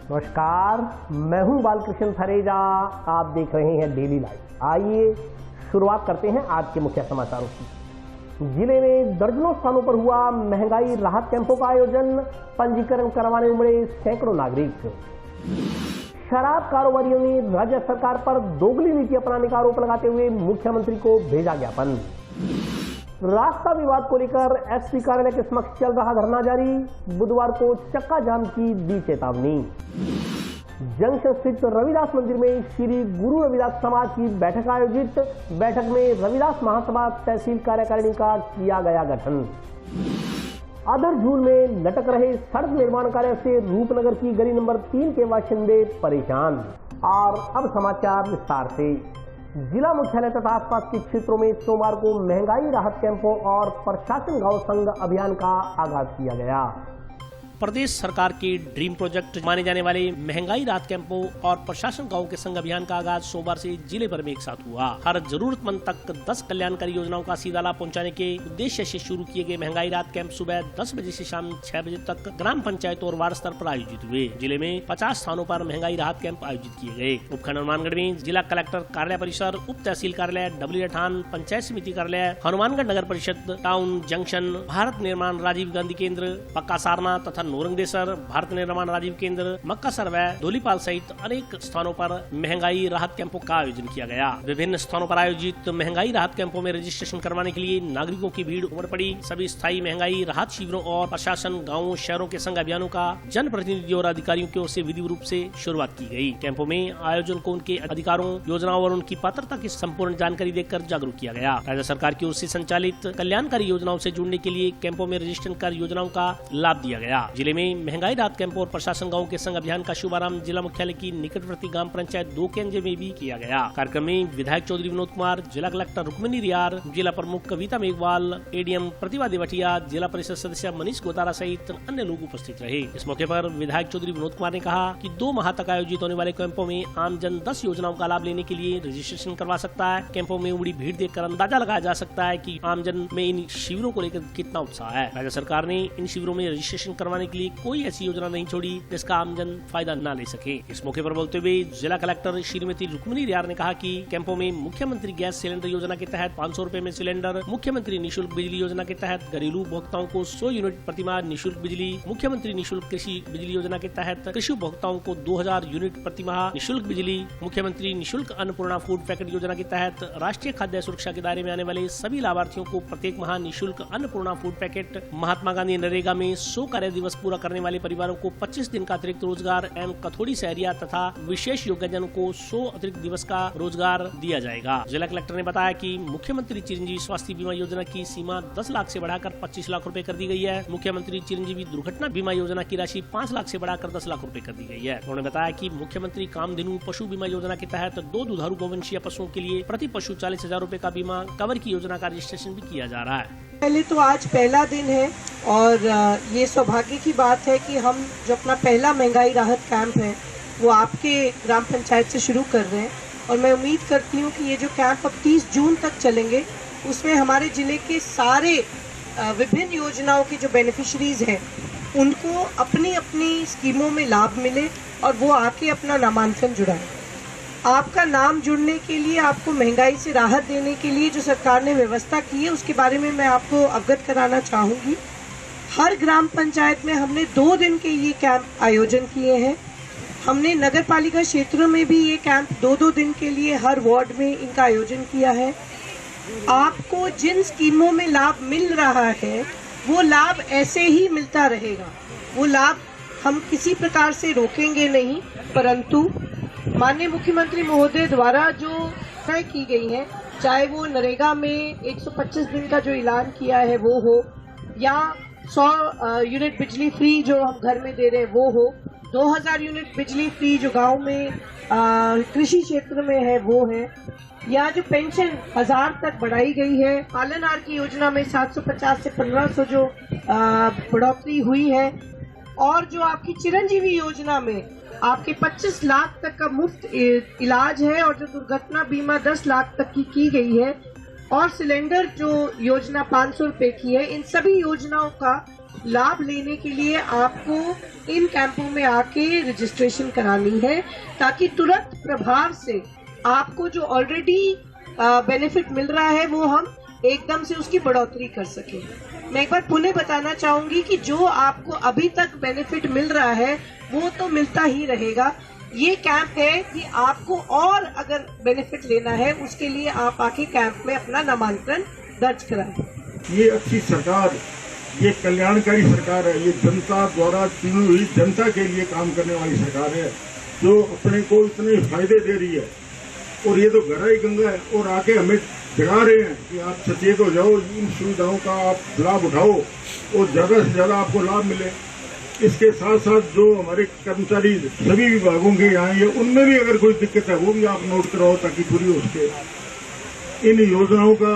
नमस्कार, मैं हूं बालकृष्ण थरेजा। आप देख रहे हैं डेली लाइव। आइए शुरुआत करते हैं आज के मुख्य समाचारों की। जिले में दर्जनों स्थानों पर हुआ महंगाई राहत कैंपों का आयोजन, पंजीकरण करवाने उमड़े सैकड़ों नागरिक। शराब कारोबारियों ने राज्य सरकार पर दोगली नीति अपनाने का आरोप लगाते हुए मुख्यमंत्री को भेजा ज्ञापन। रास्ता विवाद को लेकर एसपी कार्यालय के समक्ष चल रहा धरना जारी, बुधवार को चक्का जाम की दी चेतावनी। जंक्शन स्थित रविदास मंदिर में श्री गुरु रविदास समाज की बैठक आयोजित, बैठक में रविदास महासभा तहसील कार्यकारिणी का किया गया गठन। अधर झूल में लटक रहे सड़क निर्माण कार्य से रूपनगर की गली नंबर 3 के बाशिंदे परेशान। और अब समाचार विस्तार से। जिला मुख्यालय तथा आसपास के क्षेत्रों में सोमवार को महंगाई राहत कैंपों और प्रशासन गांव संग अभियान का आगाज किया गया। प्रदेश सरकार के ड्रीम प्रोजेक्ट माने जाने वाले महंगाई राहत कैंपों और प्रशासन गांव के संग अभियान का आगाज सोमवार से जिले भर में एक साथ हुआ। हर जरूरतमंद तक 10 कल्याणकारी योजनाओं का सीधा लाभ पहुंचाने के उद्देश्य से शुरू किए गए महंगाई राहत कैंप सुबह 10 बजे से शाम 6 बजे तक ग्राम पंचायत और वार्ड स्तर पर आयोजित हुए। जिले में 50 स्थानों पर महंगाई राहत कैंप आयोजित किए गए। उपखंड हनुमानगढ़ में जिला कलेक्टर कार्यालय परिसर, उप तहसील कार्यालय, डबली ठान पंचायत समिति कार्यालय, हनुमानगढ़ नगर परिषद, टाउन जंक्शन, भारत निर्माण राजीव गांधी केंद्र, पक्का सारना तथा नोरंगदेसर, भारत निर्माण राजीव केंद्र, मक्का सरवै, धोलीपाल सहित अनेक स्थानों पर महंगाई राहत कैंपों का आयोजन किया गया। विभिन्न स्थानों पर आयोजित महंगाई राहत कैंपों में रजिस्ट्रेशन करवाने के लिए नागरिकों की भीड़ उमड़ पड़ी। सभी स्थायी महंगाई राहत शिविरों और प्रशासन गाँवों शहरों के संग अभियानों का जन प्रतिनिधियों और अधिकारियों की ओर से विधिवत रूप से शुरुआत की गई। कैंपों में आयोजन को उनके अधिकारों, योजनाओं और उनकी पात्रता की संपूर्ण जानकारी देकर जागरूक किया गया। राज्य सरकार की ओर से संचालित कल्याणकारी योजनाओं से जुड़ने के लिए कैंपों में रजिस्ट्रेशन कर योजनाओं का लाभ दिया गया। जिले में महंगाई राहत कैंप और प्रशासन गांव के संग अभियान का शुभारंभ जिला मुख्यालय की निकटवर्ती ग्राम पंचायत 2 केंद्र में भी किया गया। कार्यक्रम में विधायक चौधरी विनोद कुमार, जिला कलेक्टर रुक्मिणी रियार, जिला प्रमुख कविता मेघवाल, एडीएम प्रतिभा देवटिया, जिला परिषद सदस्य मनीष गोतारा सहित अन्य लोग उपस्थित रहे। इस मौके पर विधायक चौधरी विनोद कुमार ने कहा कि 2 माह तक आयोजित होने वाले कैंपों में आमजन 10 योजनाओं का लाभ लेने के लिए रजिस्ट्रेशन करवा सकता है। कैंपों में उमड़ी भीड़ देखकर अंदाजा लगाया जा सकता है कि आमजन में इन शिविरों को लेकर कितना उत्साह है। राज्य सरकार ने इन शिविरों में रजिस्ट्रेशन करवाने के लिए कोई ऐसी योजना नहीं छोड़ी जिसका आमजन फायदा न ले सके। इस मौके पर बोलते हुए जिला कलेक्टर श्रीमती रुक्मिणी रियार ने कहा कि कैंपों में मुख्यमंत्री गैस सिलेंडर योजना के तहत 500 रुपए में सिलेंडर, मुख्यमंत्री निःशुल्क बिजली योजना के तहत घरेलू उपभोक्ताओं को 100 यूनिट प्रतिमाह निःशुल्क बिजली, मुख्यमंत्री निःशुल्क कृषि बिजली योजना के तहत कृषि उपभोक्ताओं को 2000 यूनिट प्रतिमाह निःशुल्क बिजली, मुख्यमंत्री निःशुल्क अन्नपूर्णा फूड पैकेट योजना के तहत राष्ट्रीय खाद्य सुरक्षा के दायरे में आने वाले सभी लाभार्थियों को प्रत्येक माह निःशुल्क अन्नपूर्णा फूड पैकेट, महात्मा गांधी नरेगा में 100 कार्य दिवस पूरा करने वाले परिवारों को 25 दिन का अतिरिक्त रोजगार एवं कथोड़ी सहरिया तथा विशेष योग्यजनों को 100 अतिरिक्त दिवस का रोजगार दिया जाएगा। जिला कलेक्टर ने बताया कि मुख्यमंत्री चिरंजीवी स्वास्थ्य बीमा योजना की सीमा 10 लाख से बढ़ाकर 25 लाख रुपए कर दी गई है। मुख्यमंत्री चिरंजीवी दुर्घटना बीमा योजना की राशि 5 लाख से बढ़ाकर 10 लाख रुपए कर दी गई है। उन्होंने बताया कि मुख्यमंत्री कामधेनु पशु बीमा योजना के तहत 2 दुधारू गोवंशीय पशुओं के लिए प्रति पशु 40,000 रुपए का बीमा कवर की योजना का रजिस्ट्रेशन भी किया जा रहा है। पहले तो आज पहला दिन है और ये सौभाग्य की बात है कि हम जो अपना पहला महंगाई राहत कैंप है वो आपके ग्राम पंचायत से शुरू कर रहे हैं और मैं उम्मीद करती हूँ कि ये जो कैंप अब 30 जून तक चलेंगे उसमें हमारे ज़िले के सारे विभिन्न योजनाओं के जो बेनिफिशरीज हैं उनको अपनी अपनी स्कीमों में लाभ मिले और वो आके अपना नामांकन जुड़ाएं। आपका नाम जुड़ने के लिए, आपको महंगाई से राहत देने के लिए जो सरकार ने व्यवस्था की है उसके बारे में मैं आपको अवगत कराना चाहूँगी। हर ग्राम पंचायत में हमने 2 दिन के ये कैंप आयोजन किए हैं। हमने नगर पालिका क्षेत्रों में भी ये कैंप 2-2 दिन के लिए हर वार्ड में इनका आयोजन किया है। आपको जिन स्कीमों में लाभ मिल रहा है वो लाभ ऐसे ही मिलता रहेगा। वो लाभ हम किसी प्रकार से रोकेंगे नहीं, परंतु माननीय मुख्यमंत्री महोदय द्वारा जो तय की गई है, चाहे वो नरेगा में 125 दिन का जो ऐलान किया है वो हो, या 100 यूनिट बिजली फ्री जो हम घर में दे रहे हैं वो हो, 2000 यूनिट बिजली फ्री जो गांव में कृषि क्षेत्र में है वो है, या जो पेंशन 1000 तक बढ़ाई गई है, पालनहार की योजना में 750 से 1500 जो बढ़ोतरी हुई है, और जो आपकी चिरंजीवी योजना में आपके 25 लाख तक का मुफ्त इलाज है, और जो दुर्घटना बीमा 10 लाख तक की गई है, और सिलेंडर जो योजना 500 रुपए की है, इन सभी योजनाओं का लाभ लेने के लिए आपको इन कैंपों में आके रजिस्ट्रेशन करानी है, ताकि तुरंत प्रभाव से आपको जो ऑलरेडी बेनिफिट मिल रहा है वो हम एकदम से उसकी बढ़ोतरी कर सके। मैं एक बार पुनः बताना चाहूंगी कि जो आपको अभी तक बेनिफिट मिल रहा है वो तो मिलता ही रहेगा। ये कैंप है कि आपको और अगर बेनिफिट लेना है उसके लिए आप आके कैंप में अपना नामांकन दर्ज कराएं। ये अच्छी सरकार, ये कल्याणकारी सरकार है, ये जनता द्वारा चुनी हुई जनता के लिए काम करने वाली सरकार है, जो अपने को इतने फायदे दे रही है। और ये तो गहरा ही गंगा है, और आके हमें जगा रहे हैं कि आप सचेत हो जाओ, इन सुविधाओं का आप लाभ उठाओ और ज्यादा से ज्यादा आपको लाभ मिले। इसके साथ साथ जो हमारे कर्मचारी सभी विभागों के यहाँ है, उनमें भी अगर कोई दिक्कत है वो भी आप नोट कराओ ताकि पूरी हो सके। इन योजनाओं का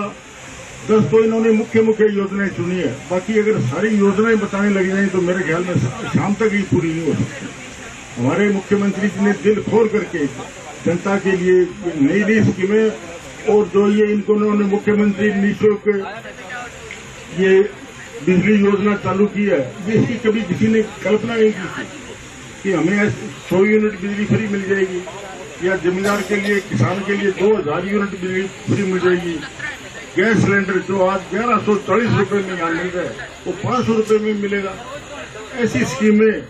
10 तो इन्होंने मुख्य योजनाएं चुनी है, बाकी अगर सारी योजनाएं बताने लग जाए तो मेरे ख्याल में शाम तक ही पूरी नहीं हो सकती। हमारे मुख्यमंत्री जी ने दिल खोल करके जनता के लिए नई नई स्कीमें, और जो ये इनको उन्होंने मुख्यमंत्री निःशुल्क ये बिजली योजना चालू की है, इसकी कभी किसी ने कल्पना नहीं की थी कि हमें 100 यूनिट बिजली फ्री मिल जाएगी, या जमींदार के लिए, किसान के लिए 2000 यूनिट बिजली फ्री मिल जाएगी। गैस सिलेंडर जो आज 1140 रुपए में यहाँ मिल रहा है वो 500 रुपए में मिलेगा। ऐसी स्कीमें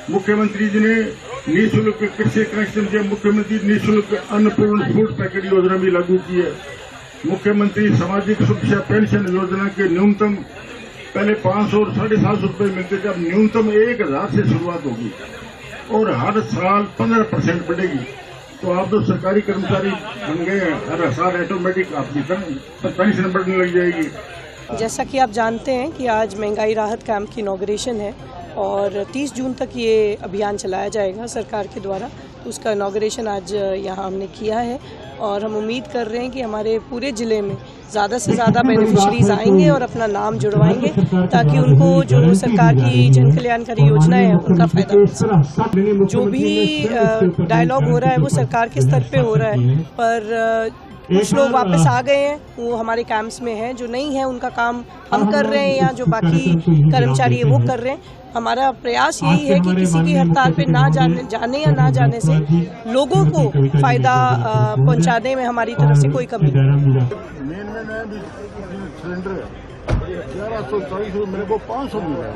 मुख्यमंत्री जी ने निःशुल्क कृषि कनेक्शन के, मुख्यमंत्री निःशुल्क अन्नपूर्ण फूड पैकेट योजना भी लागू की है। मुख्यमंत्री सामाजिक सुरक्षा पेंशन योजना के न्यूनतम पहले 500 और 750 रुपए मिलते थे, अब न्यूनतम 1000 से शुरुआत होगी और हर साल 15% बढ़ेगी। तो आप तो सरकारी कर्मचारी बन गए हैं, हर साल ऑटोमेटिक आपकी पेंशन बढ़ने लग जाएगी। जैसा कि आप जानते हैं कि आज महंगाई राहत कैंप की इनॉग्रेशन है और 30 जून तक ये अभियान चलाया जाएगा सरकार के द्वारा। तो उसका इनॉग्रेशन आज यहाँ हमने किया है और हम उम्मीद कर रहे हैं कि हमारे पूरे ज़िले में ज़्यादा से ज़्यादा बेनिफिशरीज आएंगे और अपना नाम जुड़वाएंगे, ताकि उनको जो सरकार की जन कल्याणकारी योजनाएं हैं उनका फायदा मिल सके। जो भी डायलॉग हो रहा है वो सरकार के स्तर पे हो रहा है, पर कुछ लोग वापस आ गए हैं, वो हमारे कैंप्स में हैं। जो नहीं है उनका काम हम कर रहे हैं या जो बाकी कर्मचारी है वो कर रहे हैं। हमारा प्रयास यही है कि किसी की हड़ताल पे ना जाने या ना जाने से लोगों को फायदा पहुंचाने में हमारी तरफ से कोई कमी नहीं। सिलेंडर 1140 मेरे को 500 मिल रहा है।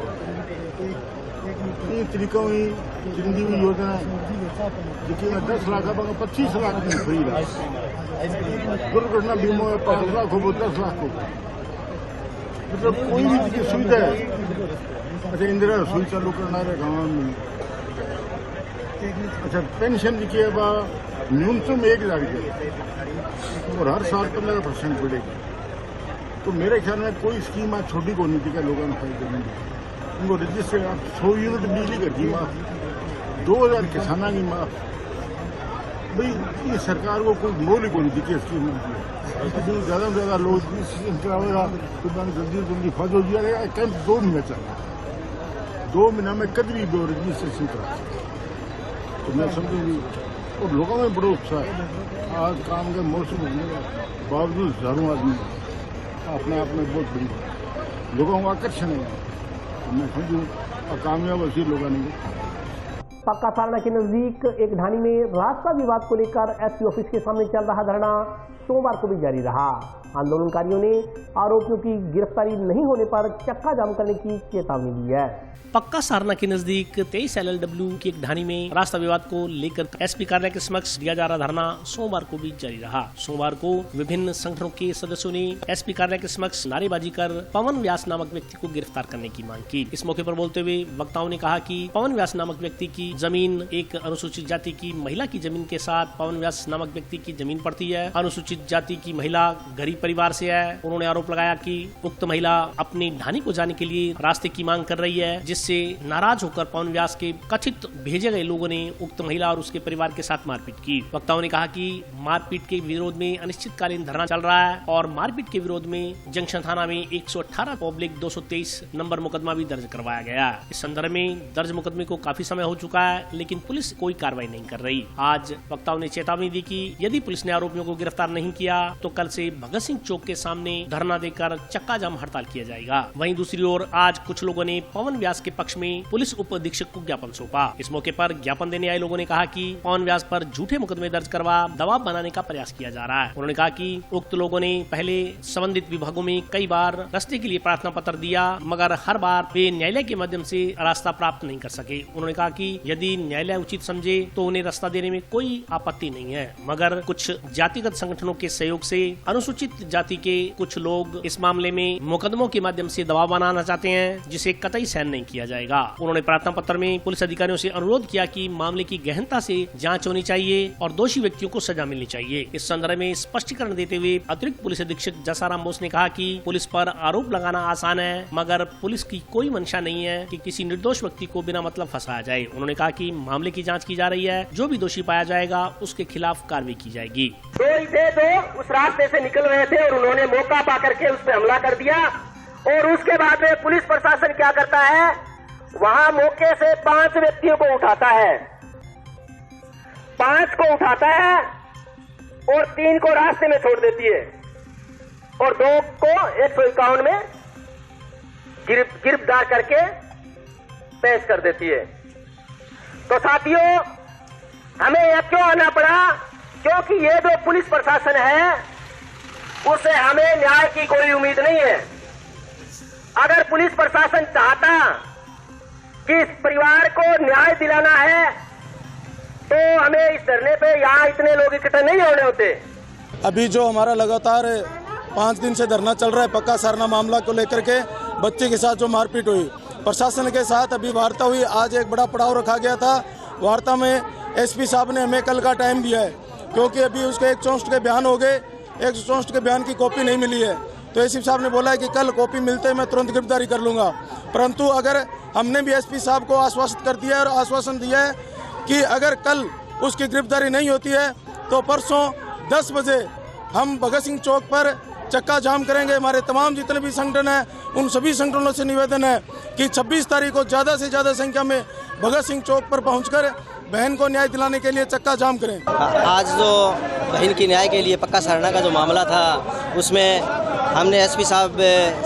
ये तरीका हुई जिंदगी में योजना जिसकी 10 लाख 25 लाख में फ्री रहा। दुर्घटना बीमा 5 लाख हो 10 लाख हो, मतलब कोई भी सुविधा है। अच्छा, इंदिरा रसोई चालू करना है गाँव में। अच्छा, पेंशन जी की न्यूनतम 1000 रुपये और हर साल 15% बढ़ेगी। तो मेरे ख्याल में कोई स्कीम आज छोटी को नहीं थी, लोगों ने फायदे देंगे। उनको रजिस्टर आप 100 यूनिट बिजली का जी माफ, 2000 किसाना की माफ। भाई ये सरकार को कोई मोल ही को नहीं थी स्कीम ज़्यादा से ज़्यादा लोग कराएगा तो जल्दी फायदा हो जाएगा। कैंप 2 महीने चल रहा है, 2 महीना में कभी भी रजिस्ट्रेशन करा सकते। तो मैं समझूंगी और लोगों में बड़ा उत्साह है। आज काम के मौसम होने के बावजूद हजारों आदमी अपने आप में बहुत बड़ी लोगों का आकर्षण है। मैं समझूँ और कामयाब ऐसे लोगों ने। पक्का सारना के नजदीक एक ढाणी में रास्ता विवाद को लेकर एसपी ऑफिस के सामने चल रहा धरना सोमवार को भी जारी रहा। आंदोलनकारियों ने आरोपियों की गिरफ्तारी नहीं होने पर चक्का जाम करने की चेतावनी दी है। पक्का सारना के नजदीक 23 LLW की एक ढाणी में रास्ता विवाद को लेकर एसपी कार्यालय के समक्ष दिया जा रहा धरना सोमवार को भी जारी रहा। सोमवार को विभिन्न संगठनों के सदस्यों ने एसपी कार्यालय के समक्ष नारेबाजी कर पवन व्यास नामक व्यक्ति को गिरफ्तार करने की मांग की। इस मौके पर बोलते हुए वक्ताओं ने कहा कि पवन व्यास नामक व्यक्ति की जमीन एक अनुसूचित जाति की महिला की जमीन के साथ पवन व्यास नामक व्यक्ति की जमीन पड़ती है। अनुसूचित जाति की महिला गरीब परिवार से है। उन्होंने आरोप लगाया कि उक्त महिला अपनी ढाणी को जाने के लिए रास्ते की मांग कर रही है, जिससे नाराज होकर पवन व्यास के कथित भेजे गए लोगों ने उक्त महिला और उसके परिवार के साथ मारपीट की। वक्ताओं ने कहा कि मारपीट के विरोध में अनिश्चितकालीन धरना चल रहा है और मारपीट के विरोध में जंक्शन थाना में 118/223 नंबर मुकदमा भी दर्ज करवाया गया। इस संदर्भ में दर्ज मुकदमे को काफी समय हो चुका है, लेकिन पुलिस कोई कार्रवाई नहीं कर रही। आज वक्ताओं ने चेतावनी दी कि यदि पुलिस ने आरोपियों को गिरफ्तार नहीं किया तो कल से भगत सिंह सिंह चौक के सामने धरना देकर चक्का जाम हड़ताल किया जाएगा। वहीं दूसरी ओर आज कुछ लोगों ने पवन व्यास के पक्ष में पुलिस उप अधीक्षक को ज्ञापन सौंपा। इस मौके पर ज्ञापन देने आए लोगों ने कहा कि पवन व्यास पर झूठे मुकदमे दर्ज करवा दबाव बनाने का प्रयास किया जा रहा है। उन्होंने कहा कि उक्त लोगों ने पहले संबंधित विभागों में कई बार रास्ते के लिए प्रार्थना पत्र दिया, मगर हर बार वे न्यायालय के माध्यम से रास्ता प्राप्त नहीं कर सके। उन्होंने कहा कि यदि न्यायालय उचित समझे तो उन्हें रास्ता देने में कोई आपत्ति नहीं है, मगर कुछ जातिगत संगठनों के सहयोग से अनुसूचित जाति के कुछ लोग इस मामले में मुकदमों के माध्यम से दबाव बनाना चाहते हैं, जिसे कतई सहन नहीं किया जाएगा। उन्होंने प्रार्थना पत्र में पुलिस अधिकारियों से अनुरोध किया कि मामले की गहनता से जांच होनी चाहिए और दोषी व्यक्तियों को सजा मिलनी चाहिए। इस संदर्भ में स्पष्टीकरण देते हुए अतिरिक्त पुलिस अधीक्षक जसाराम बोस ने कहा कि पुलिस पर आरोप लगाना आसान है, मगर पुलिस की कोई मंशा नहीं है कि किसी निर्दोष व्यक्ति को बिना मतलब फंसाया जाए। उन्होंने कहा कि मामले की जांच की जा रही है, जो भी दोषी पाया जाएगा उसके खिलाफ कार्रवाई की जाएगी। कोई थे जो उस रास्ते से निकल रहे थे और उन्होंने मौका पा करके उस पर हमला कर दिया, और उसके बाद में पुलिस प्रशासन क्या करता है, वहां मौके से 5 व्यक्तियों को उठाता है, 5 को उठाता है और 3 को रास्ते में छोड़ देती है और 2 को 151 में गिरफ्तार करके पेश कर देती है। तो साथियों, हमें यह क्यों आना पड़ा? क्योंकि ये जो पुलिस प्रशासन है उससे हमें न्याय की कोई उम्मीद नहीं है। अगर पुलिस प्रशासन चाहता कि इस परिवार को न्याय दिलाना है तो हमें इस धरने पे यहाँ इतने लोग इकट्ठे नहीं होने होते। अभी जो हमारा लगातार 5 दिन से धरना चल रहा है पक्का सारना मामला को लेकर के, बच्चे के साथ जो मारपीट हुई, प्रशासन के साथ अभी वार्ता हुई। आज एक बड़ा पड़ाव रखा गया था। वार्ता में एसपी साहब ने हमें कल का टाइम दिया है, क्योंकि अभी उसके 164 के बयान हो गए, 164 के बयान की कॉपी नहीं मिली है। तो एसपी साहब ने बोला है कि कल कॉपी मिलते ही मैं तुरंत गिरफ्तारी कर लूँगा। परंतु अगर हमने भी एसपी साहब को आश्वासित कर दिया है और आश्वासन दिया है कि अगर कल उसकी गिरफ्तारी नहीं होती है तो परसों 10 बजे हम भगत सिंह चौक पर चक्का जाम करेंगे। हमारे तमाम जितने भी संगठन हैं उन सभी संगठनों से निवेदन है कि 26 तारीख को ज़्यादा से ज़्यादा संख्या में भगत सिंह चौक पर पहुंचकर बहन को न्याय दिलाने के लिए चक्का जाम करें। आज जो बहन की न्याय के लिए पक्का सारना का जो मामला था उसमें हमने एसपी साहब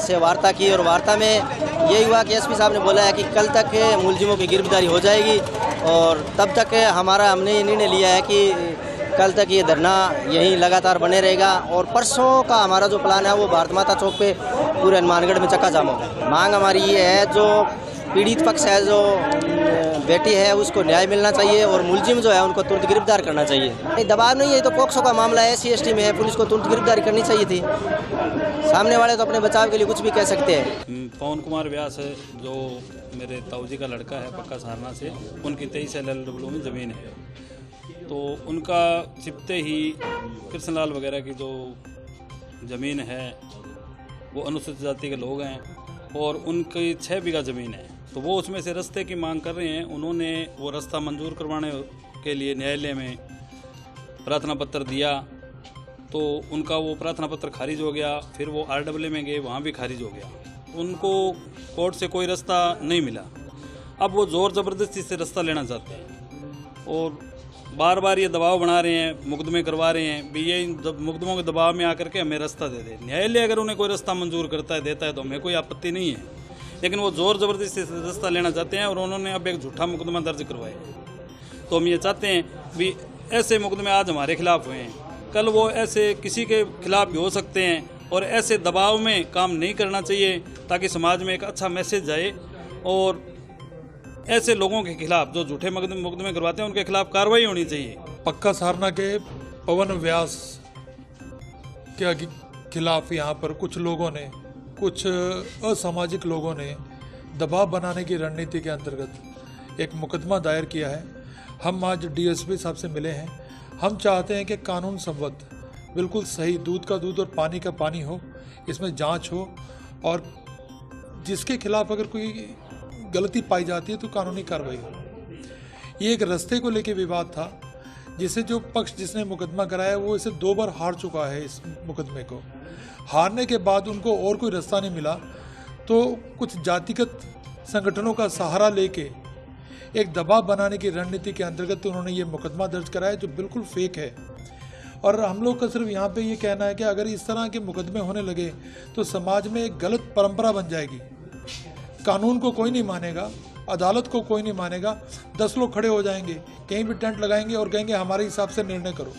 से वार्ता की और वार्ता में यही हुआ कि एसपी साहब ने बोला है कि कल तक मुलजिमों की गिरफ्तारी हो जाएगी और तब तक हमने ये निर्णय लिया है कि कल तक ये धरना यहीं लगातार बने रहेगा और परसों का हमारा जो प्लान है वो भारत माता चौक पे पूरे हनुमानगढ़ में चक्का जाम होगा। मांग हमारी ये है, जो पीड़ित पक्ष है, जो बेटी है, उसको न्याय मिलना चाहिए और मुलजिम जो है उनको तुरंत गिरफ्तार करना चाहिए। नहीं, दबाव नहीं है, तो पोक्सो का मामला है, SC/ST में है, पुलिस को तुरंत गिरफ्तारी करनी चाहिए थी। सामने वाले तो अपने बचाव के लिए कुछ भी कह सकते हैं। पवन कुमार व्यास है, जो मेरे ताऊजी का लड़का है पक्का सारना से, उनकी 23 LLW में ज़मीन है। तो उनका छिपते ही कृष्णलाल वगैरह की जो ज़मीन है वो अनुसूचित जाति के लोग हैं और उनकी 6 बीघा ज़मीन है, तो वो उसमें से रास्ते की मांग कर रहे हैं। उन्होंने वो रास्ता मंजूर करवाने के लिए न्यायालय में प्रार्थना पत्र दिया, तो उनका वो प्रार्थना पत्र खारिज हो गया। फिर वो RW में गए, वहाँ भी खारिज हो गया। उनको कोर्ट से कोई रास्ता नहीं मिला। अब वो ज़ोर ज़बरदस्ती से रास्ता लेना चाहते हैं और बार बार ये दबाव बना रहे हैं, मुकदमे करवा रहे हैं भी, ये मुकदमों के दबाव में आकर के हमें रास्ता दे दे। न्यायालय अगर उन्हें कोई रास्ता मंजूर करता है, देता है, तो हमें कोई आपत्ति नहीं है, लेकिन वो ज़ोर ज़बरदस्ती से रास्ता लेना चाहते हैं और उन्होंने अब एक झूठा मुकदमा दर्ज करवाया। तो हम ये चाहते हैं भी ऐसे मुकदमे आज हमारे खिलाफ हुए हैं, कल वो ऐसे किसी के खिलाफ भी हो सकते हैं और ऐसे दबाव में काम नहीं करना चाहिए, ताकि समाज में एक अच्छा मैसेज जाए और ऐसे लोगों के खिलाफ जो झूठे मुकदमे करवाते हैं उनके खिलाफ कार्रवाई होनी चाहिए। पक्का सारना के पवन व्यास के खिलाफ यहाँ पर कुछ लोगों ने, कुछ असामाजिक लोगों ने दबाव बनाने की रणनीति के अंतर्गत एक मुकदमा दायर किया है। हम आज DSP साहब से मिले हैं। हम चाहते हैं कि कानून सम्मत, बिल्कुल सही, दूध का दूध और पानी का पानी हो, इसमें जांच हो और जिसके खिलाफ अगर कोई गलती पाई जाती है तो कानूनी कार्रवाई हो। ये एक रास्ते को लेकर विवाद था, जिसे जो पक्ष जिसने मुकदमा कराया वो इसे 2 बार हार चुका है। इस मुकदमे को हारने के बाद उनको और कोई रास्ता नहीं मिला, तो कुछ जातिगत संगठनों का सहारा लेके एक दबाव बनाने की रणनीति के अंतर्गत उन्होंने ये मुकदमा दर्ज कराया, जो बिल्कुल फेक है। और हम लोग का सिर्फ यहाँ पे ये कहना है कि अगर इस तरह के मुकदमे होने लगे तो समाज में एक गलत परंपरा बन जाएगी। कानून को कोई नहीं मानेगा, अदालत को कोई नहीं मानेगा, 10 लोग खड़े हो जाएंगे, कहीं भी टेंट लगाएंगे और कहेंगे हमारे हिसाब से निर्णय करो।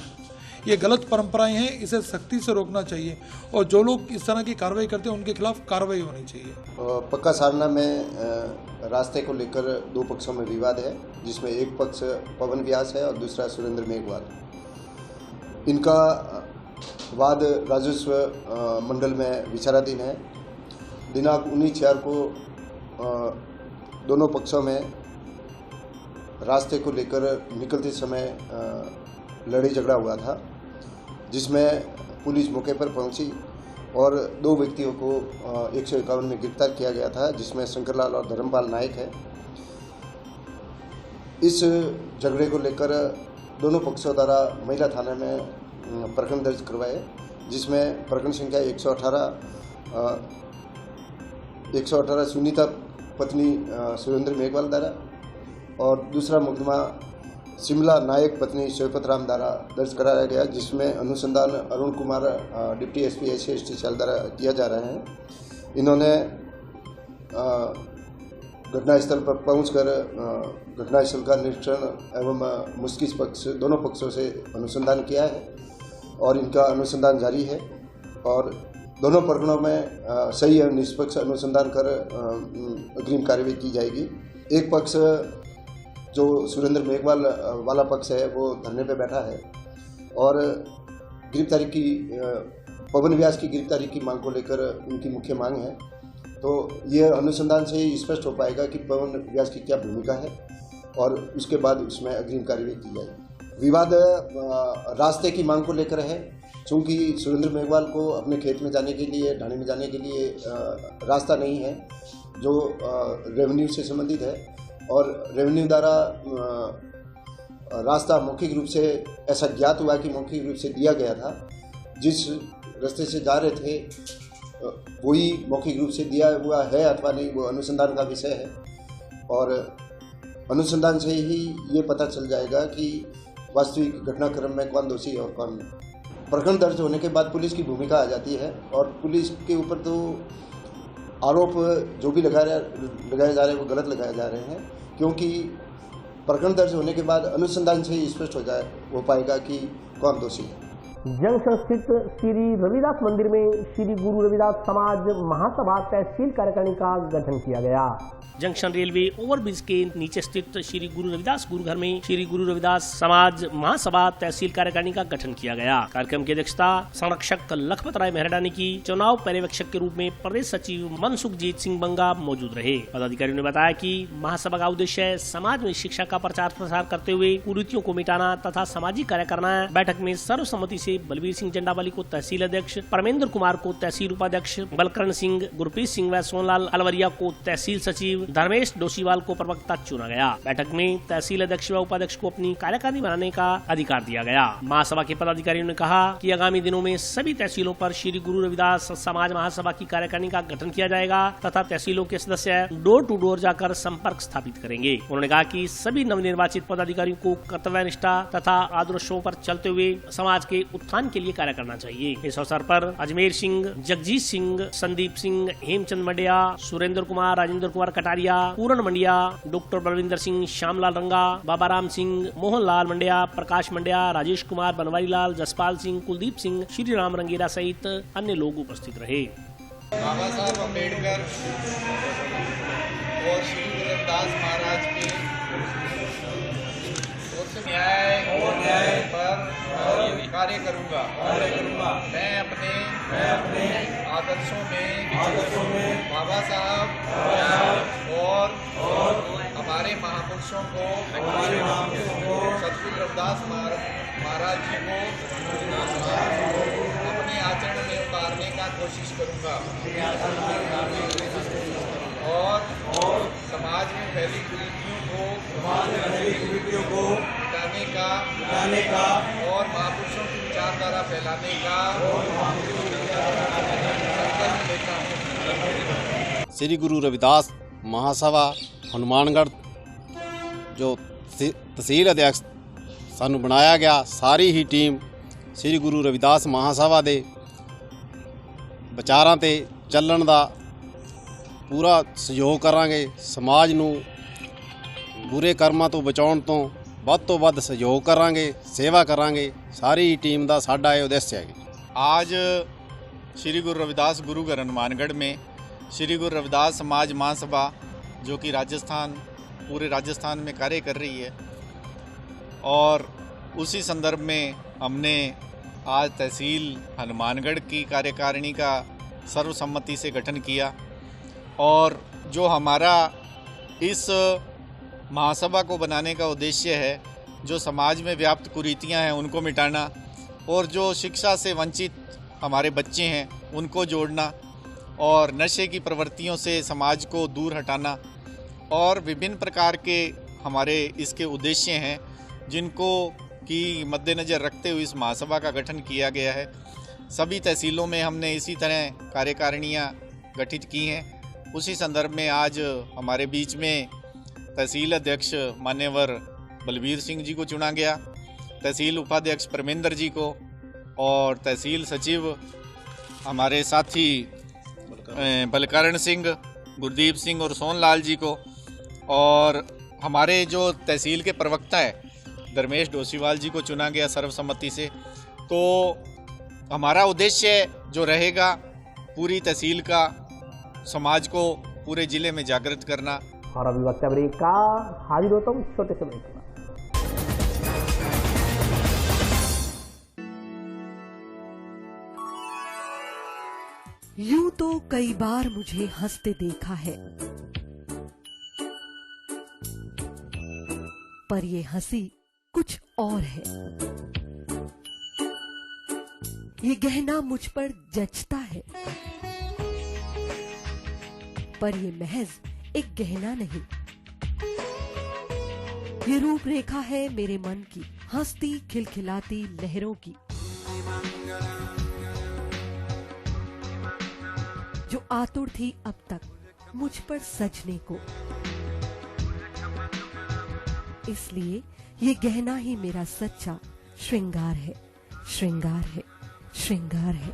ये गलत परंपराएं हैं, इसे सख्ती से रोकना चाहिए और जो लोग इस तरह की कार्रवाई करते हैं उनके खिलाफ कार्रवाई होनी चाहिए। पक्का सारना में रास्ते को लेकर 2 पक्षों में विवाद है, जिसमें एक पक्ष पवन व्यास है और दूसरा सुरेंद्र मेघवाल। इनका वाद राजस्व मंडल में विचाराधीन है। दिनांक 19/4 को दोनों पक्षों में रास्ते को लेकर निकलते समय लड़ाई झगड़ा हुआ था, जिसमें पुलिस मौके पर पहुंची और 2 व्यक्तियों को 151 में गिरफ्तार किया गया था, जिसमें शंकरलाल और धर्मपाल नायक है। इस झगड़े को लेकर दोनों पक्षों द्वारा महिला थाने में प्रकरण दर्ज करवाए, जिसमें प्रकरण संख्या 118 सुनीता पत्नी सुरेंद्र मेघवाल द्वारा और दूसरा मुकदमा शिमला नायक पत्नी शौकत राम द्वारा दर्ज कराया गया, जिसमें अनुसंधान Arun Kumar deputy SP SC/ST cell द्वारा किया जा रहा है। इन्होंने घटनास्थल पर पहुंचकर घटनास्थल का निरीक्षण एवं मुस्किस पक्ष दोनों पक्षों से अनुसंधान किया है और इनका अनुसंधान जारी है और दोनों प्रकरणों में सही और निष्पक्ष अनुसंधान कर अग्रिम कार्रवाई की जाएगी। एक पक्ष जो सुरेंद्र मेघवाल वाला पक्ष है वो धरने पे बैठा है और गिरफ्तारी की पवन व्यास की गिरफ्तारी की मांग को लेकर उनकी मुख्य मांग है। तो ये अनुसंधान से ही स्पष्ट हो पाएगा कि पवन व्यास की क्या भूमिका है और उसके बाद उसमें अग्रिम कार्रवाई की जाएगी। विवाद रास्ते की मांग को लेकर है, चूँकि सुरेंद्र मेघवाल को अपने खेत में जाने के लिए, ढाणी में जाने के लिए रास्ता नहीं है जो रेवेन्यू से संबंधित है और रेवेन्यू द्वारा रास्ता मौखिक रूप से ऐसा ज्ञात हुआ कि मौखिक रूप से दिया गया था। जिस रास्ते से जा रहे थे वही मौखिक रूप से दिया हुआ है अथवा नहीं, वो अनुसंधान का विषय है और अनुसंधान से ही ये पता चल जाएगा कि वास्तविक घटनाक्रम में कौन दोषी और कौन नहीं। प्रकरण दर्ज होने के बाद पुलिस की भूमिका आ जाती है और पुलिस के ऊपर तो आरोप जो भी लगाए जा रहे हैं वो गलत लगाए जा रहे हैं, क्योंकि प्रकरण दर्ज होने के बाद अनुसंधान से ही स्पष्ट हो पाएगा कि कौन दोषी है। जंक्शन स्थित श्री रविदास मंदिर में श्री गुरु रविदास समाज महासभा तहसील कार्यकारिणी का गठन किया गया। जंक्शन रेलवे ओवरब्रिज के नीचे स्थित श्री गुरु रविदास गुरुघर में श्री गुरु रविदास समाज महासभा तहसील कार्यकारिणी का गठन किया गया। कार्यक्रम की अध्यक्षता संरक्षक लखपत राय मेहरडा ने की। चुनाव पर्यवेक्षक के रूप में प्रदेश सचिव मनसुखजीत सिंह बंगा मौजूद रहे। पदाधिकारियों ने बताया कि महासभा का उद्देश्य समाज में शिक्षा का प्रचार प्रसार करते हुए कुरीतियों को मिटाना तथा सामाजिक कार्य करना है। बैठक में सर्वसम्मति से बलवीर सिंह जंडावाली को तहसील अध्यक्ष, परमेंद्र कुमार को तहसील उपाध्यक्ष, बलकरण सिंह, गुरप्रीत सिंह व सोनलाल अलवरिया को तहसील सचिव, धर्मेश डोसीवाल को प्रवक्ता चुना गया। बैठक में तहसील अध्यक्ष व उपाध्यक्ष को अपनी कार्यकारिणी बनाने का अधिकार दिया गया। महासभा के पदाधिकारियों ने कहा कि आगामी दिनों में सभी तहसीलों पर श्री गुरु रविदास समाज महासभा की कार्यकारिणी का गठन किया जाएगा तथा तहसीलों के सदस्य डोर टू डोर जाकर संपर्क स्थापित करेंगे। उन्होंने कहा कि सभी नवनिर्वाचित पदाधिकारियों को कर्तव्य निष्ठा तथा आदर्शों पर चलते हुए समाज के उत्थान के लिए कार्य करना चाहिए। इस अवसर पर अजमेर सिंह, जगजीत सिंह, संदीप सिंह, हेमचंद मंडिया, सुरेंद्र कुमार, राजेंद्र कुमार कटारिया, पूरण मंडिया, डॉक्टर बलविंदर सिंह, श्यामलाल रंगा, बाबाराम सिंह, मोहनलाल मंडिया, प्रकाश मंडिया, राजेश कुमार, बनवारी लाल, जसपाल सिंह, कुलदीप सिंह, श्री राम रंगेरा सहित अन्य लोग उपस्थित रहे। बाबा साहब अम्बेडकर और श्री गुरु रविदास महाराज के न्याय पर कार्य करूंगा। मैं अपने आदर्शों में बाबा साहब और हमारे महापुरुषों को सतगुरु रविदास महाराज जी को अपने आचरण में उतारने का कोशिश करूंगा और समाज में फैली कुरीतियों को मिटाने का और महापुरुषों की विचारधारा फैलाने का संकल्प लेता हूँ। श्री गुरु रविदास महासभा हनुमानगढ़ जो तहसील अध्यक्ष सानू बनाया गया, सारी ही टीम ਸ੍ਰੀ ਗੁਰੂ ਰਵਿਦਾਸ ਮਹਾਸਭਾ ਦੇ ਵਿਚਾਰਾਂ ਤੇ ਚੱਲਣ ਦਾ ਪੂਰਾ ਸਹਿਯੋਗ ਕਰਾਂਗੇ। ਸਮਾਜ ਨੂੰ ਬੁਰੇ ਕਰਮਾਂ ਤੋਂ ਬਚਾਉਣ ਤੋਂ ਵੱਧ ਸਹਿਯੋਗ ਕਰਾਂਗੇ, सेवा करांगे। सारी टीम का साडा ये उद्देश्य है। आज श्री गुरु रविदास गुरु घर हनुमानगढ़ में श्री गुरु रविदास समाज महासभा जो कि पूरे राजस्थान में कार्य कर रही है, और उसी संदर्भ में हमने आज तहसील हनुमानगढ़ की कार्यकारिणी का सर्वसम्मति से गठन किया। और जो हमारा इस महासभा को बनाने का उद्देश्य है, जो समाज में व्याप्त कुरीतियां हैं उनको मिटाना, और जो शिक्षा से वंचित हमारे बच्चे हैं उनको जोड़ना, और नशे की प्रवृत्तियों से समाज को दूर हटाना, और विभिन्न प्रकार के हमारे इसके उद्देश्य हैं जिनको की मद्देनज़र रखते हुए इस महासभा का गठन किया गया है। सभी तहसीलों में हमने इसी तरह कार्यकारिणियाँ गठित की हैं। उसी संदर्भ में आज हमारे बीच में तहसील अध्यक्ष मान्यवर बलबीर सिंह जी को चुना गया, तहसील उपाध्यक्ष परमेंद्र जी को, और तहसील सचिव हमारे साथी बलकरण सिंह, गुरदीप सिंह और सोनलाल जी को, और हमारे जो तहसील के प्रवक्ता है धर्मेश डोसीवाल जी को चुना गया सर्वसम्मति से। तो हमारा उद्देश्य जो रहेगा पूरी तहसील का, समाज को पूरे ज़िले में जागृत करना। और अभी वक्त ब्रेक का, हाजिर होता हूँ छोटे से ब्रेक के बाद। यूं तो कई बार मुझे हंसते देखा है, पर ये हंसी कुछ और है। ये गहना मुझ पर जचता है, पर ये महज एक गहना नहीं, ये रूपरेखा है मेरे मन की, हंसती खिलखिलाती लहरों की, जो आतुर थी अब तक मुझ पर सजने को। इसलिए ये गहना ही मेरा सच्चा श्रृंगार है, श्रृंगार है, श्रृंगार है।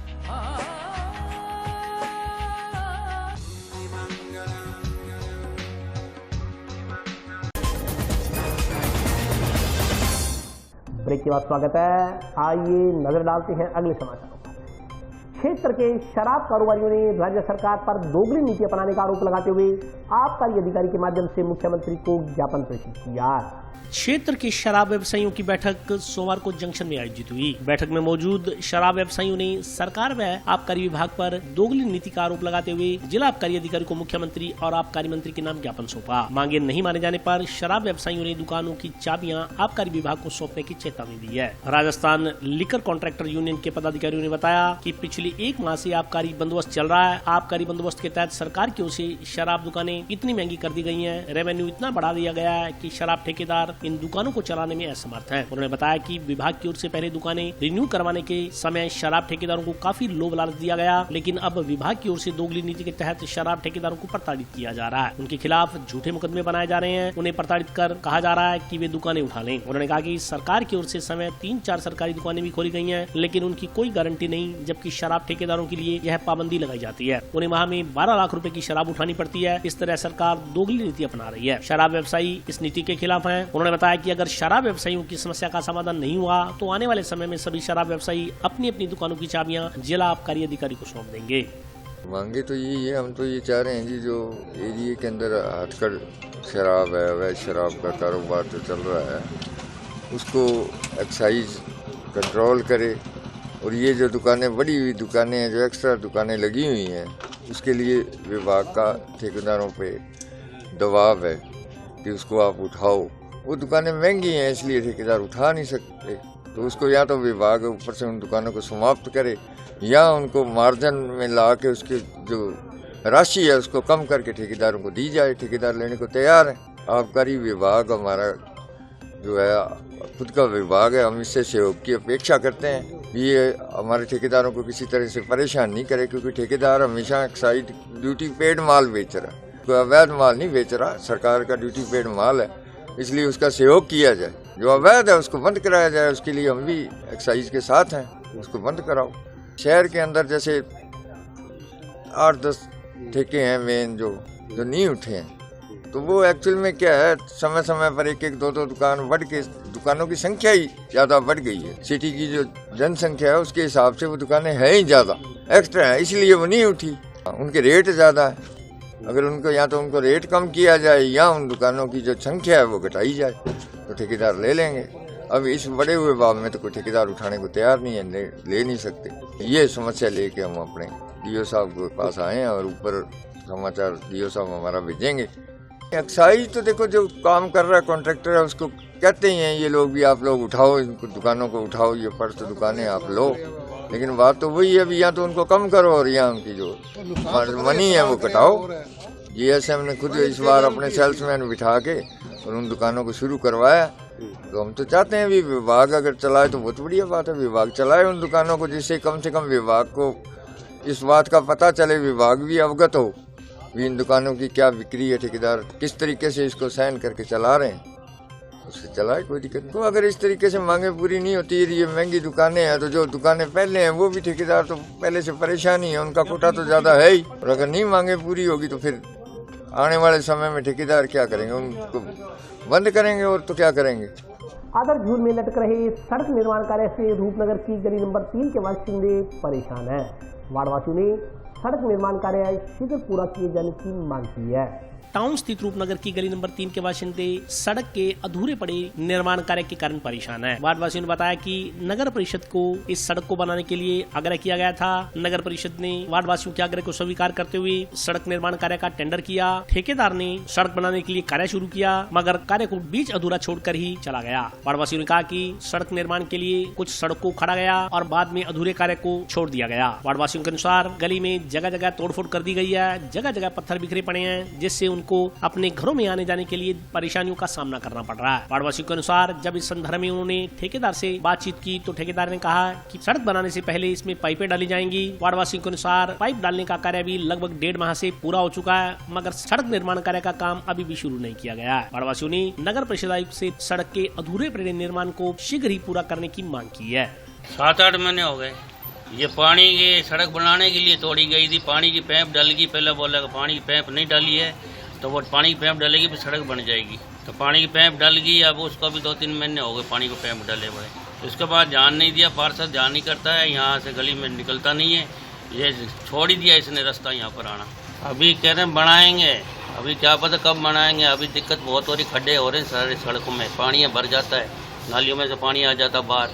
ब्रेक के बाद स्वागत है। आइए नजर डालते हैं अगले समाचारों पर। क्षेत्र के शराब कारोबारियों ने राज्य सरकार पर दोगली नीति अपनाने का आरोप लगाते हुए आबकारी अधिकारी के माध्यम से मुख्यमंत्री को ज्ञापन प्रेषित किया। क्षेत्र के शराब व्यवसायियों की बैठक सोमवार को जंक्शन में आयोजित हुई। बैठक में मौजूद शराब व्यवसायियों ने सरकार व आबकारी विभाग पर दोगली नीति का आरोप लगाते हुए जिला आबकारी अधिकारी को मुख्यमंत्री और आबकारी मंत्री के नाम ज्ञापन सौंपा। मांगे नहीं माने जाने पर शराब व्यवसायियों ने दुकानों की चाबियां आबकारी विभाग को सौंपने की चेतावनी दी है। राजस्थान लिकर कॉन्ट्रैक्टर यूनियन के पदाधिकारियों ने बताया कि पिछले एक माह से आबकारी बंदोबस्त चल रहा है। आबकारी बंदोबस्त के तहत सरकार की ओर से शराब दुकानें इतनी महंगी कर दी गई है, रेवेन्यू इतना बढ़ा दिया गया है कि शराब ठेकेदार इन दुकानों को चलाने में असमर्थ हैं। उन्होंने बताया कि विभाग की ओर से पहले दुकानें रिन्यू करवाने के समय शराब ठेकेदारों को काफी लोभ लालच दिया गया, लेकिन अब विभाग की ओर से दोगली नीति के तहत शराब ठेकेदारों को प्रताड़ित किया जा रहा है। उनके खिलाफ झूठे मुकदमे बनाए जा रहे हैं, उन्हें प्रताड़ित कर कहा जा रहा है कि वे दुकानें उठा लें। उन्होंने कहा कि सरकार की ओर से समय 3-4 सरकारी दुकानें भी खोली गई हैं, लेकिन उनकी कोई गारंटी नहीं, जबकि शराब ठेकेदारों के लिए यह पाबंदी लगाई जाती है। उन्हें माह में 12 लाख रुपए की शराब उठानी पड़ती है। इस तरह सरकार दोगली नीति अपना रही है। शराब व्यवसायी इस नीति के खिलाफ हैं। उन्होंने बताया कि अगर शराब व्यवसायियों की समस्या का समाधान नहीं हुआ तो आने वाले समय में सभी शराब व्यवसायी अपनी अपनी दुकानों की चाबियां जिला आबकारी अधिकारी को सौंप देंगे। मांगे तो यही है, हम तो ये चाह रहे हैं जी, जो एरिया के अंदर हथकड़ शराब है, अवैध शराब का कारोबार जो चल रहा है उसको एक्साइज कंट्रोल करे, और ये जो दुकानें, बड़ी हुई दुकानें हैं, जो एक्स्ट्रा दुकानें लगी हुई हैं, उसके लिए विभाग का ठेकेदारों पे दबाव है कि उसको आप उठाओ। वो दुकानें महंगी हैं इसलिए ठेकेदार उठा नहीं सकते, तो उसको या तो विभाग ऊपर से उन दुकानों को समाप्त करे या उनको मार्जिन में ला के उसकी जो राशि है उसको कम करके ठेकेदारों को दी जाए। ठेकेदार लेने को तैयार है। आबकारी विभाग हमारा जो है खुद का विभाग है, हम इससे सहयोग की अपेक्षा करते हैं। ये हमारे ठेकेदारों को किसी तरह से परेशान नहीं करे, क्योंकि ठेकेदार हमेशा एक्साइज ड्यूटी पेड माल बेच रहा है, कोई अवैध माल नहीं बेच रहा। सरकार का ड्यूटी पेड माल है, इसलिए उसका सहयोग किया जाए। जो अवैध है उसको बंद कराया जाए, उसके लिए हम भी एक्साइज के साथ हैं, उसको बंद कराओ। शहर के अंदर जैसे 8-10 ठेके हैं मेन जो नहीं उठे हैं, तो वो एक्चुअल में क्या है, समय समय पर 1-1, 2-2 दुकान बढ़ के दुकानों की संख्या ही ज़्यादा बढ़ गई है। सिटी की जो जनसंख्या है उसके हिसाब से वो दुकानें हैं ही ज़्यादा, एक्स्ट्रा है, इसलिए वो नहीं उठी। उनके रेट ज़्यादा है, अगर उनको या तो उनको रेट कम किया जाए या उन दुकानों की जो संख्या है वो घटाई जाए तो ठेकेदार ले लेंगे। अब इस बड़े हुए भाव में तो कोई ठेकेदार उठाने को तैयार नहीं है, ले नहीं सकते। ये समस्या लेके हम अपने डीओ साहब के पास आए हैं और ऊपर समाचार डीओ साहब हमारा भेजेंगे। एक्साइज तो देखो जो काम कर रहा है कॉन्ट्रैक्टर है उसको कहते ही हैं ये लोग भी, आप लोग उठाओ इनको, दुकानों को उठाओ, ये फर्श तो दुकानें आप लो, लेकिन बात तो वही है, या तो उनको कम करो और या उनकी जो मनी है वो कटाओ। जीएसएम ने खुद इस बार अपने सेल्समैन बिठा के और उन दुकानों को शुरू करवाया, तो हम तो चाहते हैं भी विभाग अगर चलाए तो बहुत बढ़िया बात है, विभाग चलाए उन दुकानों को, जिससे कम से कम विभाग को इस बात का पता चले, विभाग भी अवगत हो भी इन दुकानों की क्या बिक्री है, ठेकेदार किस तरीके से इसको साइन करके चला रहे हैं, उससे चलाए, कोई दिक्कत नहीं। तो अगर इस तरीके से मांगे पूरी नहीं होती, ये महंगी दुकानें हैं, तो जो दुकानें पहले हैं वो भी ठेकेदार तो पहले से परेशान ही है, उनका कोटा तो ज़्यादा है ही, और अगर नहीं मांगे पूरी होगी तो फिर आने वाले समय में ठेकेदार क्या करेंगे, उनको बंद करेंगे और तो क्या करेंगे। आदर्श झूल में लटक रहे सड़क निर्माण कार्य से रूपनगर की गली नंबर 3 के बाशिंदे परेशान हैं। वार्डवासियों ने सड़क निर्माण कार्य शीघ्र पूरा किए जाने की मांग की है। टाउन स्थित रूपनगर की गली नंबर 3 के बाशिंदे सड़क के अधूरे पड़े निर्माण कार्य के कारण परेशान है। वार्डवासियों ने बताया कि नगर परिषद को इस सड़क को बनाने के लिए आग्रह किया गया था। नगर परिषद ने वार्डवासियों के आग्रह को स्वीकार करते हुए सड़क निर्माण कार्य का टेंडर किया। ठेकेदार ने सड़क बनाने के लिए कार्य शुरू किया, मगर कार्य को बीच अधूरा छोड़कर ही चला गया। वार्डवासियों ने कहा कि सड़क निर्माण के लिए कुछ सड़क को खड़ा गया और बाद में अधूरे कार्य को छोड़ दिया गया। वार्डवासियों के अनुसार गली में जगह जगह तोड़फोड़ कर दी गई है, जगह जगह पत्थर बिखरे पड़े हैं, जिससे को अपने घरों में आने जाने के लिए परेशानियों का सामना करना पड़ रहा है। वार्डवासियों के अनुसार जब इस संदर्भ में उन्होंने ठेकेदार से बातचीत की तो ठेकेदार ने कहा कि सड़क बनाने से पहले इसमें पाइपें डाली जाएंगी। वार्डवासियों के अनुसार पाइप डालने का कार्य भी लगभग 1.5 माह से पूरा हो चुका है, मगर सड़क निर्माण कार्य का काम अभी भी शुरू नहीं किया गया है। वार्डवासियों ने नगर परिषद आयुक्त से सड़क के अधूरे पड़े निर्माण को शीघ्र ही पूरा करने की मांग की है। 7-8 महीने हो गए, ये पानी की सड़क बनाने के लिए तोड़ी गई थी, पानी की पैप डालेगी, पहले बोला पानी की पैप नहीं डाली है तो वो पानी की पैप डालेगी फिर सड़क बन जाएगी, तो पानी की पैप डल गई। अब उसको भी 2-3 महीने हो गए पानी को पैप डाले हुए, इसके बाद ध्यान नहीं दिया, पार्षद ध्यान नहीं करता है, यहाँ से गली में निकलता नहीं है, ये छोड़ ही दिया इसने रास्ता यहाँ पर आना। अभी कह रहे हैं बनाएंगे, अभी क्या पता कब बनाएंगे, अभी दिक्कत बहुत हो रही, खड्डे हो रहे हैं सारे सड़कों में, पानी भर जाता है, नालियों में से पानी आ जाता है, बाहर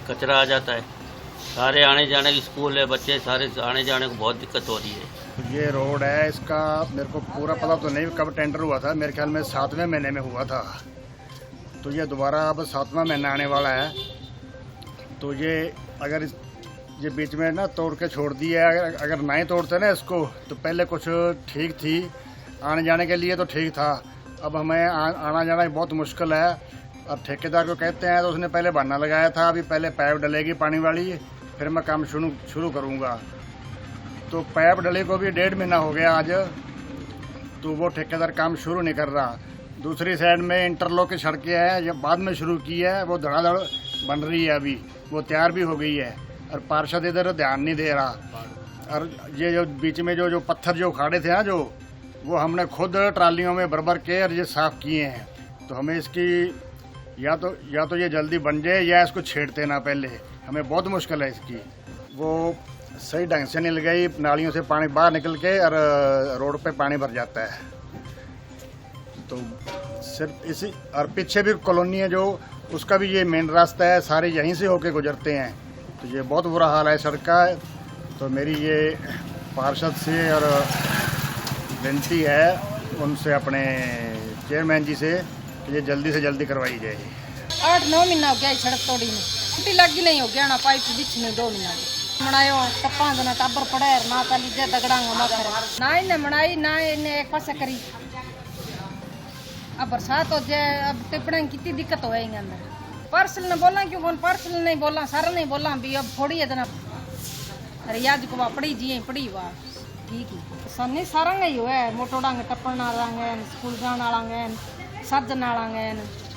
कचरा आ जाता है, सारे आने जाने की स्कूल है, बच्चे सारे आने जाने को बहुत दिक्कत हो रही है। ये रोड है, इसका मेरे को पूरा पता तो नहीं कब टेंडर हुआ था, मेरे ख्याल में 7वें महीने में हुआ था, तो ये दोबारा अब 7वां महीना आने वाला है। तो ये अगर ये बीच में ना तोड़ के छोड़ दिया, अगर नहीं तोड़ते ना इसको तो पहले कुछ ठीक थी, आने जाने के लिए तो ठीक था, अब हमें आना जाना बहुत मुश्किल है। अब ठेकेदार को कहते हैं तो उसने पहले बहाना लगाया था, अभी पहले पाइप डलेगी पानी वाली, फिर मैं काम शुरू करूँगा। तो पाइप डले को भी 1.5 महीना हो गया आज, तो वो ठेकेदार काम शुरू नहीं कर रहा। दूसरी साइड में इंटरलॉक की सड़कें हैं, जब बाद में शुरू की है, वो धड़ाधड़ बन रही है, अभी वो तैयार भी हो गई है, और पार्षद इधर ध्यान नहीं दे रहा। और ये जो बीच में जो पत्थर जो उखाड़े थे ना, जो वो हमने खुद ट्रालियों में भर के और ये साफ़ किए हैं। तो हमें इसकी या तो ये जल्दी बन जाए या इसको छेड़ते ना, पहले हमें बहुत मुश्किल है इसकी। वो सही ढंग से नहीं लगाई, नालियों से पानी बाहर निकल के और रोड पे पानी भर जाता है। तो सिर्फ इसी और पीछे भी कॉलोनी है जो, उसका भी ये मेन रास्ता है, सारे यहीं से होके गुजरते हैं, तो ये बहुत बुरा हाल है सड़क का। तो मेरी ये पार्षद से और विनती है उनसे, अपने चेयरमैन जी से, कि ये जल्दी से जल्दी करवाई जाए। 8-9 महीना हो गया सड़क तोड़ी में, छुट्टी लगी नहीं हो गया ना, पाइप बीच में 2 महीना मनायो टप्पा जना टाबर पड़ा है ना, ताली जे दगड़ांगा माथर ना इन्हें मनाई ना इन्हें एक पासे करी। अब बरसात हो जाए, अब टिप्पणी कितनी दिक्कत हो जाएगी अंदर। पार्सल ने बोला क्यों, कौन पार्सल नहीं बोला, सारा नहीं बोला भी, अब थोड़ी है जना अरे याद को पड़ी जी पड़ी वाह ठीक है सन्नी सारा ही हुआ, मोटोड़ांगे टप्पण आलांगे, स्कूल जाने आलांगे, सद नालांगे,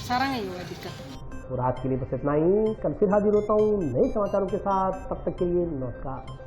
सारा ही हुआ दिक्कत। और आज के लिए बस इतना ही। कल फिर हाजिर होता हूँ नए समाचारों के साथ। तब तक के लिए नमस्कार।